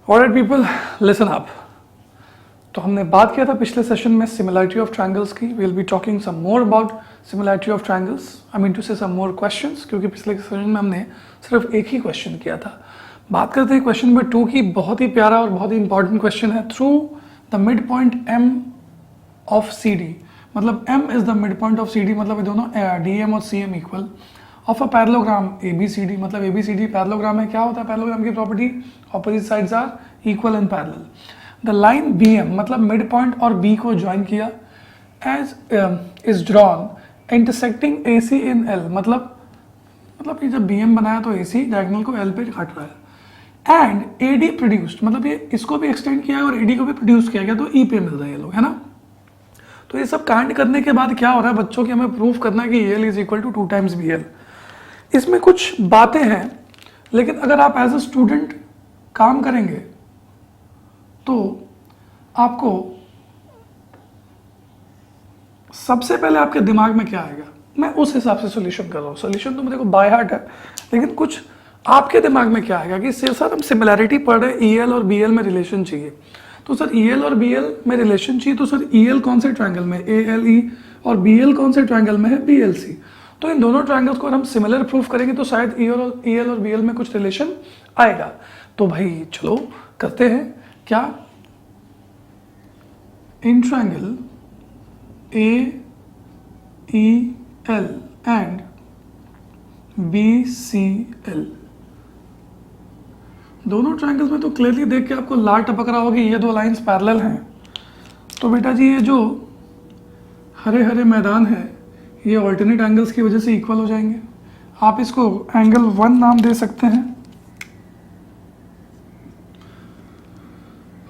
Alright people, listen up. तो हमने बात किया था पिछले सेशन में सिमिलैरिटी ऑफ ट्रायंगल्स की। We will be talking some more about similarity of triangles. I mean to say some more questions, क्योंकि पिछले सेशन में हमने सिर्फ एक ही क्वेश्चन किया था। बात करते हैं क्वेश्चन नंबर 2 की। बहुत ही प्यारा और बहुत ही इंपॉर्टेंट क्वेश्चन है। Through the mid point M of C D, मतलब M is the mid point of C D, मतलब ये दोनों डी एम और C M equal of a parallelogram A B C D, मतलब A B C D parallelogram है। क्या होता है पैरेललोग्राम की property? Opposite sides are equal and parallel. The line B M, मतलब मिड पॉइंट और B को ज्वाइन किया, as is drawn intersecting A C in L, मतलब ये जब बी एम बनाया तो ए सी डायगोनल को एल पे काट रहा है। एंड ए डी प्रोड्यूस्ड, मतलब ये इसको भी एक्सटेंड किया है और ए डी को भी प्रोड्यूस किया गया, तो ई पे मिल रहा है ये लोग, है ना। तो ये सब कांड करने के बाद क्या हो रहा है बच्चों की, हमें प्रूफ करना है कि L is equal to 2 times B L. इसमें कुछ बातें हैं, लेकिन अगर आप एज अ स्टूडेंट काम करेंगे तो आपको सबसे पहले आपके दिमाग में क्या आएगा, मैं उस हिसाब से सॉल्यूशन कर रहा हूँ। सॉल्यूशन तो मेरे को बाय हार्ट है, लेकिन कुछ आपके दिमाग में क्या आएगा कि सर हम सिमिलैरिटी पढ़ रहे हैं, ई एल और बी एल में रिलेशन चाहिए। तो सर ई एल और बी एल में रिलेशन चाहिए, तो सर ई एल कौन से ट्रायंगल में, ए एल ई, और बी एल कौन से ट्रायंगल में है, बी एल सी। तो इन दोनों ट्रायंगल्स को अगर हम सिमिलर प्रूफ करेंगे तो शायद ई एल और बी एल में कुछ रिलेशन आएगा। तो भाई चलो करते हैं। क्या? In triangle A E L and B C L, दोनों ट्रायंगल्स में तो क्लियरली देख के आपको लाल टपक रहा होगा कि ये दो लाइंस पैरेलल हैं। तो बेटा जी ये जो हरे हरे मैदान है ये ऑल्टरनेट एंगल्स की वजह से इक्वल हो जाएंगे। आप इसको एंगल 1 नाम दे सकते हैं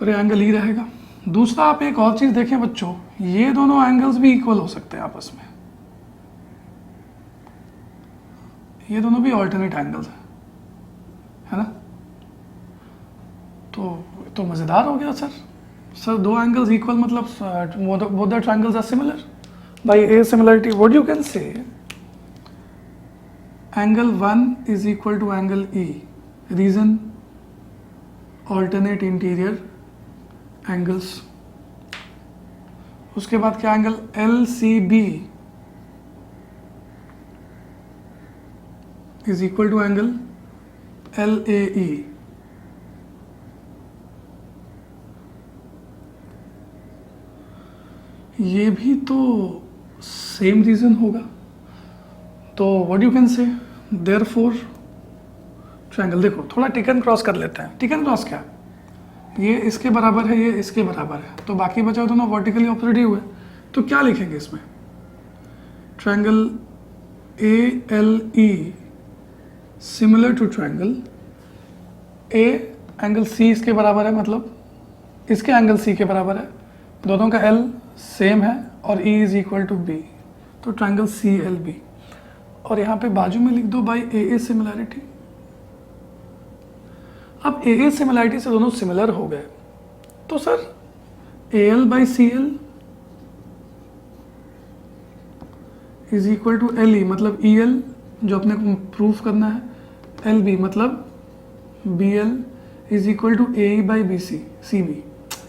और ये एंगल ई रहेगा। दूसरा आप एक और चीज देखें बच्चों, ये दोनों एंगल्स भी इक्वल हो सकते हैं आपस में, ये दोनों भी ऑल्टरनेट एंगल्स हैं, है ना। तो मजेदार हो गया सर दो एंगल्स इक्वल मतलब both the triangles are similar by a similarity. What you can say, angle 1 is equal to angle E. Reason, alternate interior angles. उसके बाद क्या angle LCB is equal to angle LAE. ये भी तो same reason होगा। तो what you can say, therefore triangle, देखो थोड़ा टिक एंड क्रॉस कर लेते हैं। टिक एंड क्रॉस क्या, ये इसके बराबर है, ये इसके बराबर है, तो बाकी बचा दोनों वर्टिकली ऑपोजिट ही हुए। तो क्या लिखेंगे इसमें, triangle A L E similar to triangle A, angle C इसके बराबर है, मतलब इसके एंगल सी के बराबर है, दोनों का एल सेम है और E is equal to B, तो ट्रायंगल सी एल बी। और यहाँ पे बाजू में लिख दो बाई ए ए सिमिलैरिटी। अब ए ए सिमिलैरिटी से दोनों सिमिलर हो गए, तो sir A L by C L is equal to L E, मतलब ई एल जो अपने को प्रूफ करना है, एल बी मतलब B L is equal to A E by B C, C B.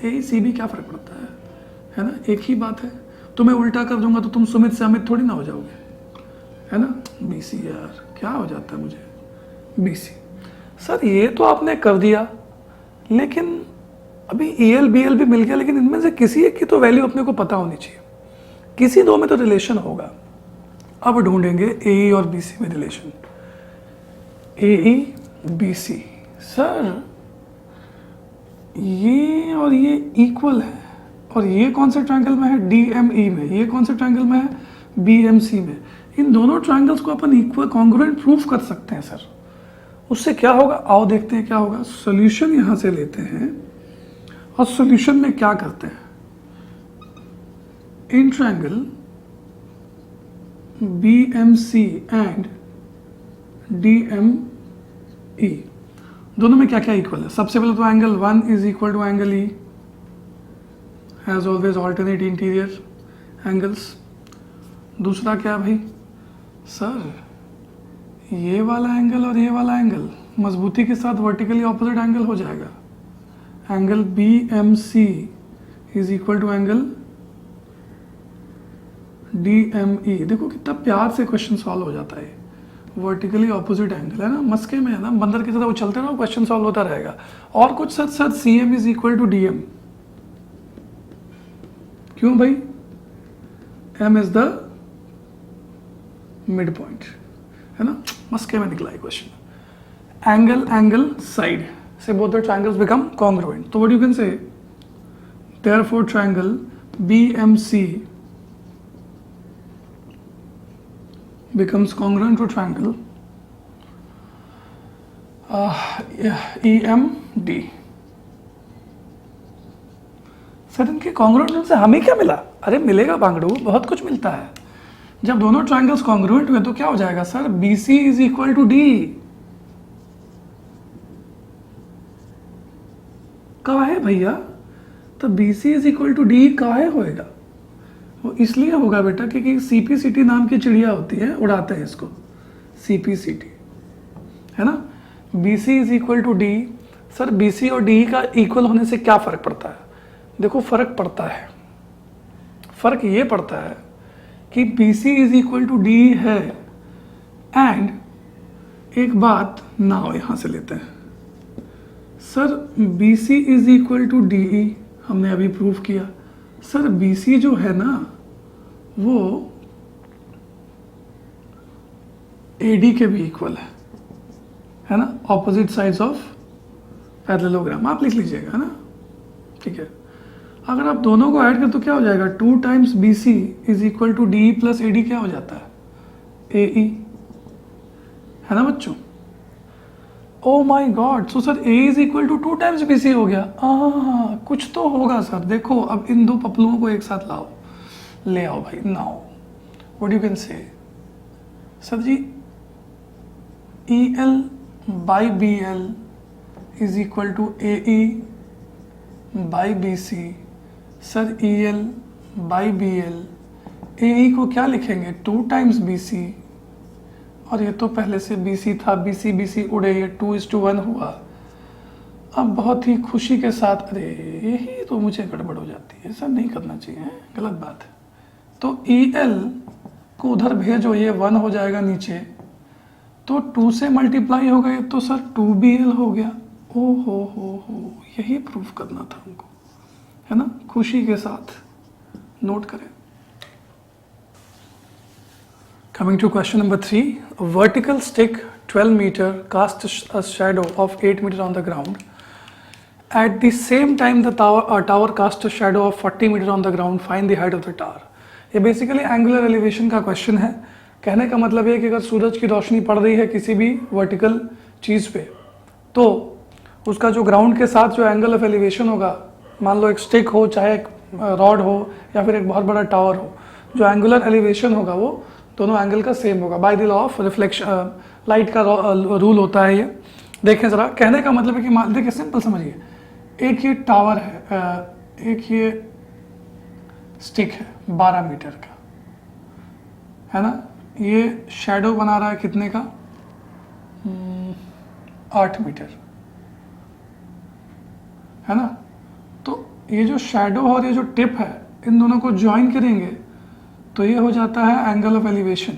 A C B क्या फर्क पड़ता है ना, एक ही बात है। तो मैं उल्टा कर दूंगा तो तुम सुमित से अमित थोड़ी ना हो जाओगे, है ना। बीसी यार क्या हो जाता है मुझे, बीसी। सर ये तो आपने कर दिया, लेकिन अभी ई एल बी एल भी मिल गया, लेकिन इनमें से किसी एक की तो वैल्यू अपने को पता होनी चाहिए, किसी दो में तो रिलेशन होगा। अब ढूंढेंगे ए ई और बी सी में रिलेशन, ए ई बी सी। सर ये और ये इक्वल है, और ये कौन से ट्रायंगल में है, डी एम ई में, ये कौन से ट्रायंगल में है, बी एम सी में। इन दोनों ट्रायंगल्स को अपन इक्वल कॉन्ग्रुएंट प्रूफ कर सकते हैं सर। उससे क्या होगा, आओ देखते हैं क्या होगा। सॉल्यूशन यहां से लेते हैं और सॉल्यूशन में क्या करते हैं, in triangle B M C and D M E, दोनों में क्या क्या इक्वल है। सबसे पहले तो angle 1 is equal to angle E, as always alternate interior angles. दूसरा क्या भाई, सर ये वाला एंगल और ये वाला एंगल मजबूती के साथ वर्टिकली ऑपोजिट एंगल हो जाएगा, angle B M C is equal to angle D M E. देखो कितना प्यार से क्वेश्चन सॉल्व हो जाता है। वर्टिकली ऑपोजिट एंगल है ना, मस्के में है ना, बंदर की तरह उछलते रहो, क्वेश्चन सॉल्व होता रहेगा। और कुछ sir, C M is equal to D M. क्यों भाई? M is the mid point, है ना, मस्के में निकला है क्वेश्चन। एंगल एंगल साइड से both the triangles become congruent. तो what you can say, therefore triangle B M C becomes congruent to triangle EMD। Sir इनके कॉन्ग्रुएंट से हमें क्या मिला? अरे मिलेगा बांगड़ू, बहुत कुछ मिलता है। जब दोनों ट्रायंगल्स कॉन्ग्रुएंट हुए तो क्या हो जाएगा sir? BC is equal to D। काहे भैया? तो BC is equal to D काहे होएगा? वो इसलिए होगा बेटा क्योंकि CPCT नाम की चिड़िया होती है, उड़ाते हैं इसको, CPCT, है ना। BC is equal to D। Sir BC और D का इक्वल होने से क्या फ़र्क पड़ता है? देखो फ़र्क पड़ता है, फ़र्क ये पड़ता है कि BC is equal to D है, एंड एक बात नाउ यहाँ से लेते हैं। Sir BC is equal to DE हमने अभी प्रूव किया। सर BC जो है ना वो AD के भी इक्वल है ना, ऑपोजिट साइड्स ऑफ पैरेललोग्राम। आप लिख लीजिएगा, है ना, ठीक है। अगर आप दोनों को ऐड करें तो क्या हो जाएगा? 2 times BC is equal to DE plus AD क्या हो जाता है? AE, है ना बच्चों। Oh my God, so sir A is equal to 2 times BC हो गया। कुछ तो होगा सर। देखो अब इन दो पपलुओं को एक साथ लाओ, ले आओ भाई। Now what you can say, sir ji EL by BL is equal to AE by BC। Sir EL by BL, AE को क्या लिखेंगे? 2 टाइम्स BC, और ये तो पहले से BC था, BC उड़े, ये 2:1 हुआ। अब बहुत ही खुशी के साथ, अरे यही तो मुझे गड़बड़ हो जाती है, ऐसा नहीं करना चाहिए, गलत बात है। तो EL को उधर भेजो, ये 1 हो जाएगा नीचे, तो 2 से मल्टीप्लाई हो गए तो सर 2BL हो गया। ओ हो, यही प्रूफ करना था हमको, है ना। खुशी के साथ नोट करें। Coming to question number 3, a vertical stick 12 meter casts a shadow of 8 meter on the ground. At the same time, the tower casts a shadow of 40 meter on the ground. Find the height of the tower. ये basically angular elevation का question है। कहने का मतलब ये है कि अगर सूरज की रोशनी पड़ रही है किसी भी वर्टिकल चीज़ पे, तो उसका जो ग्राउंड के साथ जो एंगल ऑफ एलिवेशन होगा, मान लो एक स्टिक हो, चाहे एक रॉड हो, या फिर एक बहुत बड़ा टावर हो, जो एंगुलर एलिवेशन होगा वो दोनों एंगल का सेम होगा। By the law of reflection, light का रूल होता है ये। देखें ज़रा, कहने का मतलब है कि देखिए सिंपल समझिए, एक ये टावर है, एक ये स्टिक है 12 मीटर का, है ना। ये शैडो बना रहा है कितने का? 8 मीटर, है ना। तो ये जो शैडो और ये जो टिप है, इन दोनों को ज्वाइन करेंगे तो ये हो जाता है एंगल ऑफ एलिवेशन,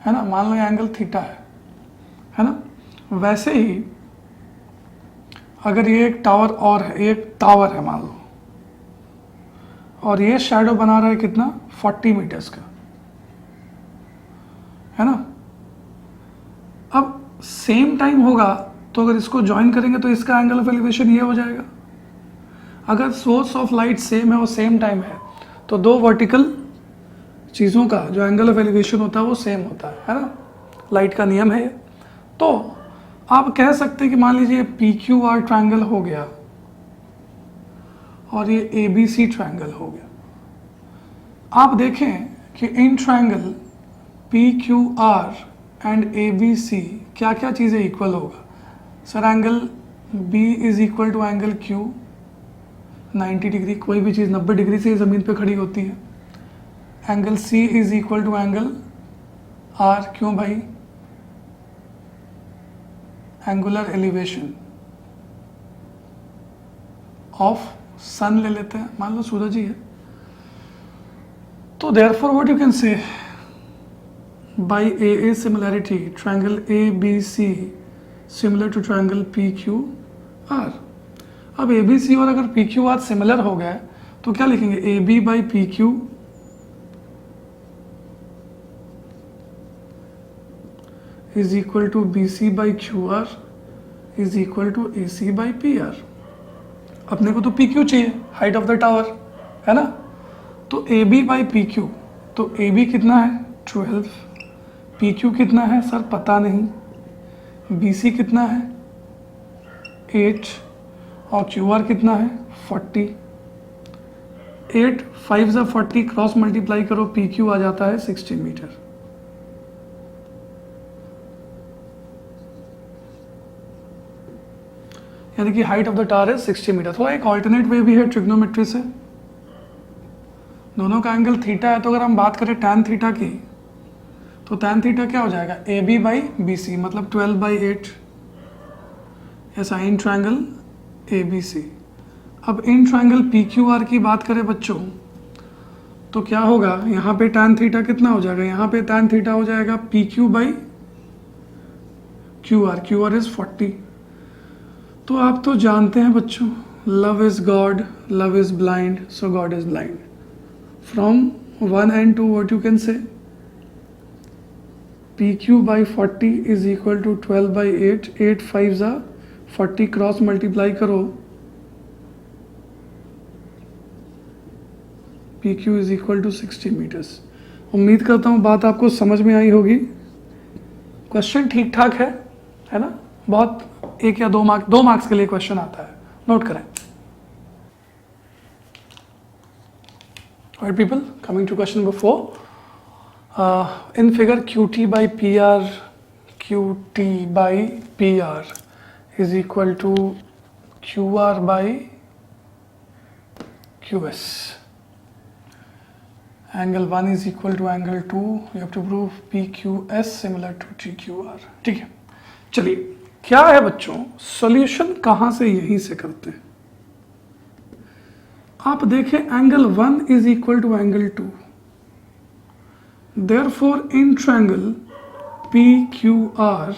है ना। मान लो ये एंगल थीटा है ना। वैसे ही अगर ये एक टावर और है, एक टावर है मान लो, और ये शैडो बना रहा है कितना? 40 मीटर्स का, है ना। अब सेम टाइम होगा तो अगर इसको ज्वाइन करेंगे तो इसका एंगल ऑफ एलिवेशन ये हो जाएगा। अगर सोर्स ऑफ लाइट सेम है और सेम टाइम है तो दो वर्टिकल चीज़ों का जो एंगल ऑफ एलिवेशन होता है वो सेम होता है ना। लाइट का नियम है ये। तो आप कह सकते हैं कि मान लीजिए PQR ट्रायंगल हो गया और ये ABC ट्रायंगल हो गया। आप देखें कि in triangle PQR and ABC क्या क्या चीज़ें इक्वल होगा। Sir angle B is equal to angle Q 90 degree, कोई भी चीज़ 90 डिग्री से ज़मीन पे खड़ी होती है। Angle C is equal to angle R, क्यों भाई? Angular elevation. ऑफ सन ले लेते हैं, मान लो सूरज ही है, तो therefore what you can say by A similarity triangle A B C similar to triangle P Q R. अब ए बी सी और अगर पी क्यू आर सिमिलर हो गया तो क्या लिखेंगे, A B by P Q is equal to B C by Q R is equal to A C by P R. अपने को तो पी क्यू चाहिए, हाइट ऑफ द टावर, है ना, तो A B by P Q, तो A B कितना है 12, पी क्यू कितना है सर पता नहीं, बी सी कितना है 8 और क्यू आर कितना है 40। 8 5 ज़ा 40 क्रॉस मल्टीप्लाई करो, पी क्यू आ जाता है 60 मीटर। यानी कि हाइट ऑफ द टावर है 60 मीटर। थोड़ा एक ऑल्टरनेट वे भी है ट्रिग्नोमेट्री से, दोनों का एंगल थीटा है, तो अगर हम बात करें टैन थीटा की, तो टैन थीटा क्या हो जाएगा, A B by B C, मतलब 12/8 या sine triangle A B C. अब in triangle P Q R की बात करें बच्चों, तो क्या होगा, यहाँ पे टैन थीटा कितना हो जाएगा, यहाँ पे टैन थीटा हो जाएगा P Q by Q R is 40। तो आप तो जानते हैं बच्चों, love is God, love is blind, so God is blind. From one and two what you can say, P Q by 40 is equal to 12/8, 8 5 ज़ा 40 cross multiply करो, P Q is equal to 60 metres. उम्मीद करता हूँ बात आपको समझ में आई होगी। क्वेश्चन ठीक ठाक है ना, बहुत 1 या 2 मार्क्स के लिए क्वेश्चन आता है, नोट करें। Alright people, coming to question number 4. In figure QT by PR, QT by PR is equal to QR by QS. Angle 1 is equal to angle 2. You have to prove PQS similar to TQR. ठीक है, चलिए क्या है बच्चों, solution कहाँ से, यहीं से करते हैं। आप देखें angle 1 is equal to angle 2, therefore in triangle P Q R,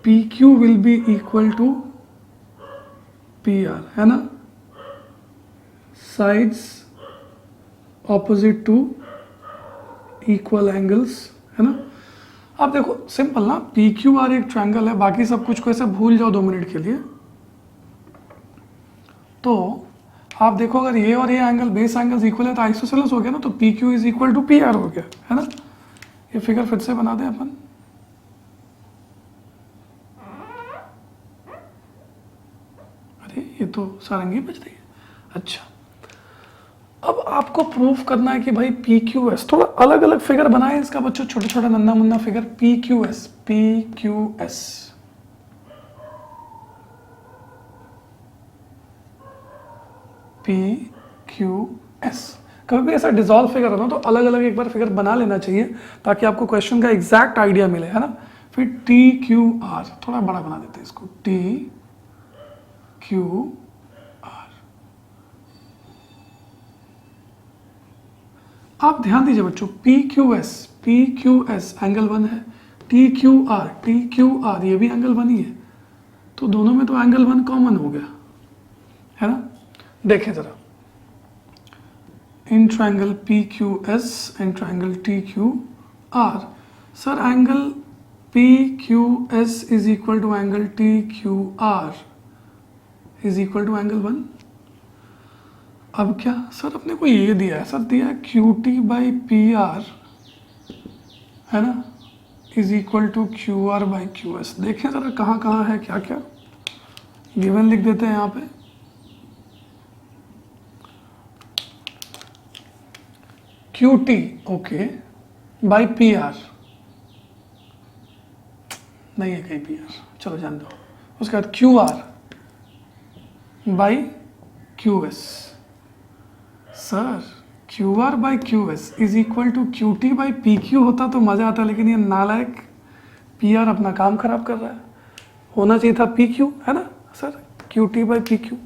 P Q will be equal to P R, है ना, sides opposite to equal angles, है ना। अब देखो सिंपल ना, पी क्यू आर एक ट्रायंगल है, बाकी सब कुछ को ऐसे भूल जाओ 2 मिनट के लिए। तो आप देखो अगर ये और ये एंगल बेस एंगल्स इक्वल है तो आइसोसेलेस हो गया ना, तो P Q is equal to P R हो गया, है ना। ये फिगर फिर से बना दें अपन, अरे ये तो सारंगी बज रही है। अच्छा, अब आपको प्रूफ करना है कि भाई पी क्यू एस, थोड़ा अलग अलग फिगर बनाए इसका बच्चों, छोटा छोटा नन्ना Munna figure, P Q S, P Q S, P Q S. कभी भी ऐसा डिजॉल्व फिगर हो ना तो अलग अलग एक बार फिगर बना लेना चाहिए ताकि आपको क्वेश्चन का एग्जैक्ट आइडिया मिले, है ना। फिर टी क्यू आर, थोड़ा बड़ा बना देते हैं इसको, टी क्यू आर। आप ध्यान दीजिए बच्चों, पी क्यू एस एंगल 1 है, टी क्यू आर ये भी एंगल 1 ही है, तो दोनों में तो एंगल 1 कॉमन हो गया, है ना। देखें जरा, in triangle P Q S and triangle T Q R, sir angle P Q S is equal to angle T Q R is equal to angle 1। अब क्या सर अपने को ये दिया है, सर दिया है Q T by P R, है ना, is equal to Q R by Q S. देखें जरा कहाँ कहाँ है क्या क्या, गिवन लिख देते हैं यहाँ पे, Q T okay by P are, नहीं है कहीं पी आर, चलो जान दो। उसके बाद Q R by Q S, sir Q R by Q S is equal to Q T by P Q होता तो मज़ा आता, लेकिन ये नालायक पी आर अपना काम खराब कर रहा है, होना चाहिए था पी क्यू, है ना। Sir Q T by P Q.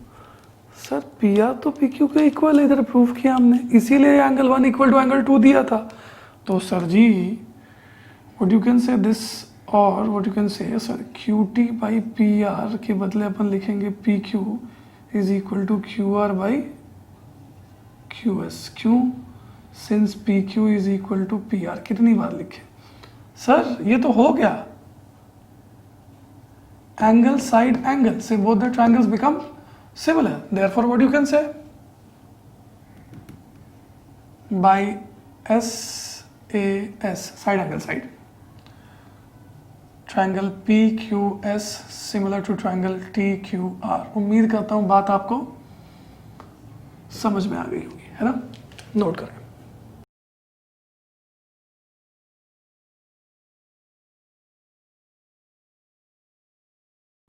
Sir P R तो पी क्यू के इक्वल इधर प्रूव किया हमने, इसीलिए एंगल 1 इक्वल टू एंगल 2 दिया था। तो sir ji what you can say this, और what you can say sir Q T by P R के बदले अपन लिखेंगे P Q is equal to Q R by Q S. क्यों? Since P Q is equal to P R. कितनी बार लिखे sir? ये तो हो गया एंगल साइड एंगल से both the triangles become similar, therefore what you can say by S A S side angle side triangle P Q S similar to triangle T Q R. उम्मीद करता हूं बात आपको समझ में आ गई होगी, है ना? नोट करें।